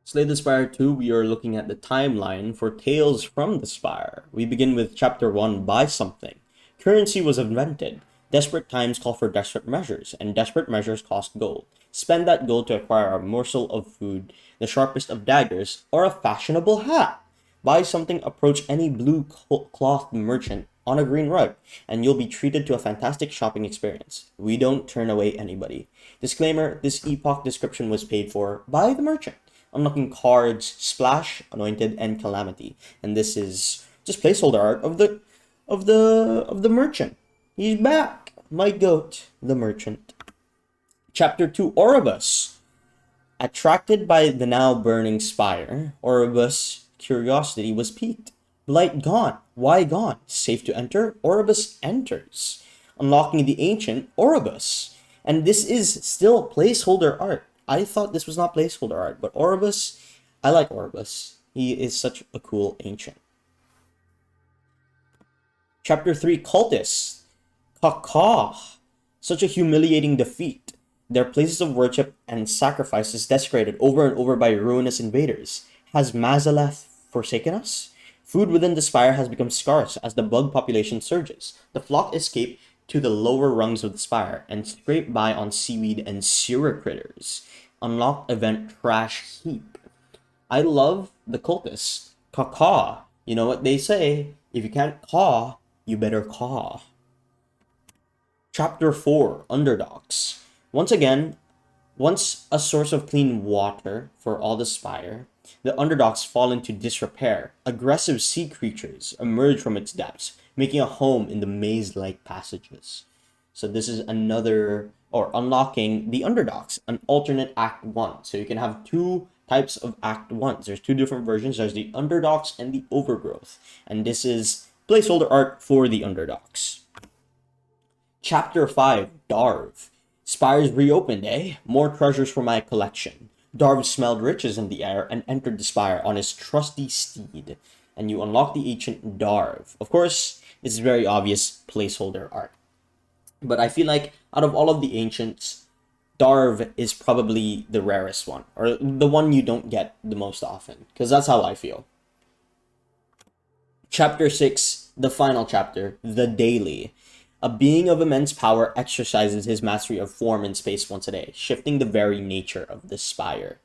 Slay the Spire 2, we are looking at the timeline for Tales from the Spire. We begin with Chapter 1, Buy Something. Currency was invented. Desperate times call for desperate measures, and desperate measures cost gold. Spend that gold to acquire a morsel of food, the sharpest of daggers, or a fashionable hat. Buy something, approach any blue cloth merchant on a green rug, and you'll be treated to a fantastic shopping experience. We don't turn away anybody. Disclaimer, this epoch description was paid for by the merchant. Unlocking cards Splash, Anointed, and Calamity. And this is just placeholder art of the merchant. He's back. My goat, the merchant. Chapter 2, Oribus. Attracted by the now burning spire, Oribus' curiosity was piqued. Blight gone. Why gone? Safe to enter? Oribus enters. Unlocking the ancient Oribus. And this is still placeholder art. I thought this was not placeholder art, but Oribus, I like Oribus. He is such a cool ancient. Chapter 3, Cultists. Caw. Such a humiliating defeat. Their places of worship and sacrifices desecrated over and over by ruinous invaders. Has Mazaleth forsaken us? Food within the spire has become scarce as the bug population surges. The flock escape to the lower rungs of the spire and scrape by on seaweed and sewer critters. Unlocked event Trash Heap. I love the cultists. Caw. You know what they say? If you can't caw, you better caw. Chapter 4, Underdogs. Once again, once a source of clean water for all the spire, the underdogs fall into disrepair. Aggressive sea creatures emerge from its depths, making a home in the maze-like passages. So this is another, or unlocking the underdogs, an alternate Act 1. So you can have two types of Act 1s. There's two different versions. There's the underdogs and the overgrowth. And this is placeholder art for the underdogs. Chapter 5, Darv. Spires reopened, eh? More treasures for my collection. Darv smelled riches in the air and entered the spire on his trusty steed. And you unlock the ancient Darv. Of course, it's very obvious placeholder art. But I feel like out of all of the ancients, Darv is probably the rarest one. Or the one you don't get the most often. Because that's how I feel. Chapter 6, the final chapter, The Daily. A being of immense power exercises his mastery of form and space once a day, shifting the very nature of the spire.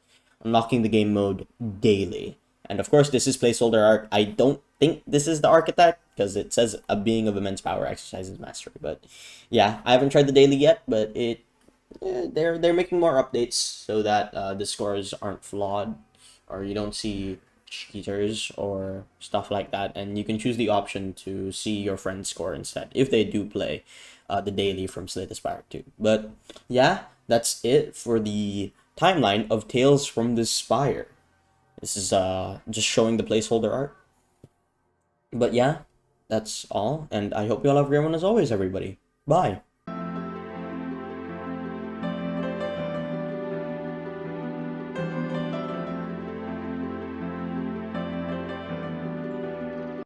Unlocking the game mode daily. And of course, this is placeholder art. I don't think this is the archetype, because it says a being of immense power exercises mastery. But yeah, I haven't tried the daily yet, but they're making more updates so that the scores aren't flawed, or you don't see cheaters or stuff like that, and you can choose the option to see your friend's score instead if they do play the daily from Slay the Spire 2. But yeah, that's it for the timeline of Tales from the Spire. This is just showing the placeholder art. But yeah, that's all, and I hope you all have a great one as always, everybody. Bye.